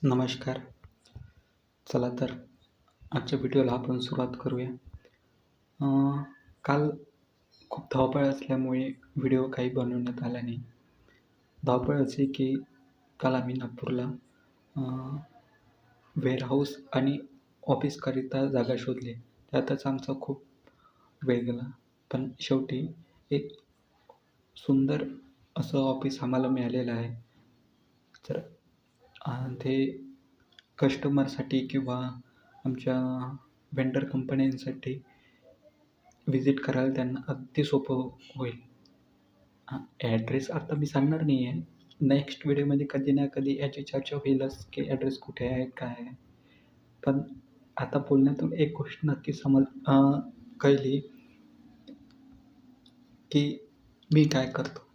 नमस्कार. चला तर आजच्या व्हिडिओला आपण सुरुवात करूया. काल खूप धावपळ असल्यामुळे व्हिडिओ काही बनवण्यात आला नाही. धावपळ अशी की काल आम्ही नागपूरला वेअरहाऊस आणि ऑफिसकरिता जागा शोधली. त्यातच आमचा खूप वेळ गेला. पण शेवटी एक सुंदर असं ऑफिस आम्हाला मिळालेलं आहे. तर ते कस्टमरसाठी किंवा आमच्या वेंडर कंपन्यांसाठी व्हिजिट करायला त्यांना अगदी सोपं होईल. ॲड्रेस आता मी सांगणार नाही आहे. नेक्स्ट व्हिडिओमध्ये कधी ना कधी याची चर्चा होईलच की ॲड्रेस कुठे आहे, काय आहे. पण आता बोलण्यातून एक गोष्ट नक्की कळली की मी काय करतो?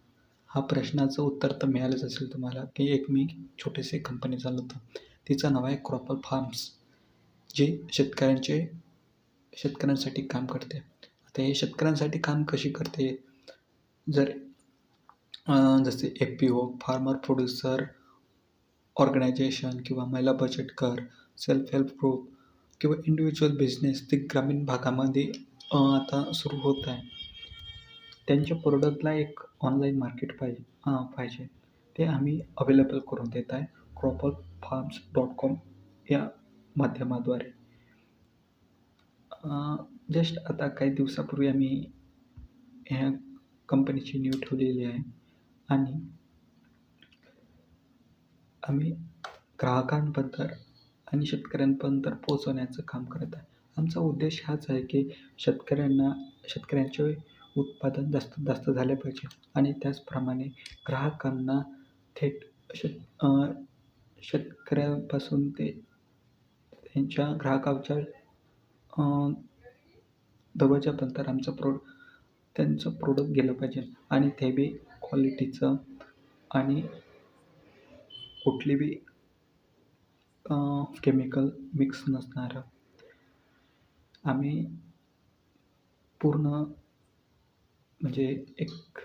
हा प्रश्नाचं उत्तर तर मिळालंच असेल तुम्हाला की मी छोटीशी कंपनी चालवतो. तिचं नाव आहे क्रॉपर फार्म्स, जी शेतकऱ्यांसाठी काम करते. आता हे शेतकऱ्यांसाठी काम कशी करते? जर जसे FPO फार्मर प्रोड्युसर ऑर्गनायझेशन किंवा महिला बचत गट, सेल्फ हेल्प ग्रुप किंवा इंडिव्हिज्युअल बिझनेस ते ग्रामीण भागामध्ये आता सुरू होत आहे. त्यांच्या प्रोडक्टला एक ऑनलाईन मार्केट पाहिजे. ते आम्ही अवेलेबल करून देत आहे cropperfarms.com या माध्यमाद्वारे. जस्ट आता काही दिवसापूर्वी आम्ही ह्या कंपनीची नीव ठेवलेली आहे आणि आम्ही ग्राहकांपर्यंत आणि शेतकऱ्यांपर्यंत पोहोचवण्याचं काम करत आहे. आमचा उद्देश हाच आहे की शेतकऱ्यांचे उत्पादन जास्तीत जास्त झाले पाहिजे आणि त्याचप्रमाणे ग्राहकांना थेट शेतकऱ्यापासून ते त्यांच्या ग्राहकाच्या दरवाजापर्यंत त्यांचं प्रोडक्ट गेलं पाहिजे आणि ते बी क्वालिटीचं आणि कुठली बी केमिकल मिक्स नसणारं. आम्ही पूर्ण म्हणजे एक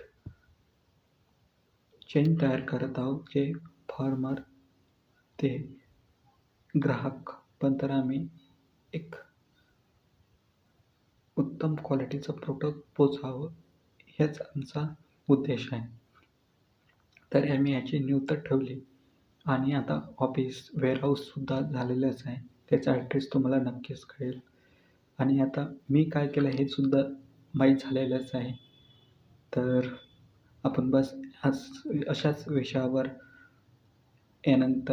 चेन तयार करत आहोत जे फार्मर ते ग्राहकपर्यंत आम्ही एक उत्तम क्वालिटीचं प्रोडक्ट पोहोचावं हेच आमचा उद्देश आहे. तर आम्ही याची नीव तर ठेवली आणि आता ऑफिस वेअरहाऊससुद्धा झालेलंच आहे. त्याचा ॲड्रेस तुम्हाला नक्कीच कळेल आणि आता मी काय केलं हे सुद्धा माहीत झालेलंच आहे. तर आपण बस अशाच विषयावर यानंतर